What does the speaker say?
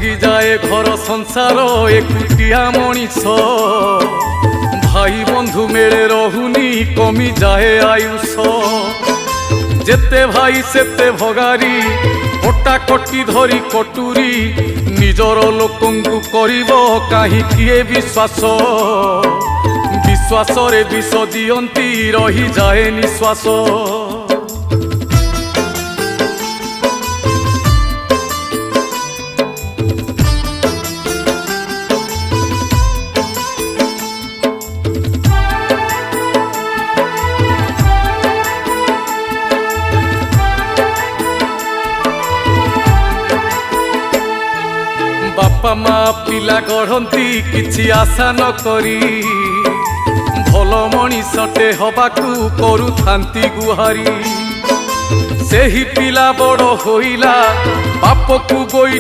भांगी जाए घर संसार एकुटिया मनीष भाई बंधु मेले रहुनी कमी जाए आयुष जेते भाई सेते भगारी कटा कटी धरी कटुरी निजर लोकंकु करिब काहि किए विश्वास विश्वास रे विष दियंती रही जाए निश्वास बापा माँ पिला गढ़ती किछि आशा न करी भल मनीषटे हबाकू करुथांती गुहारी सेही पिला बड़ होइला बाप को गोई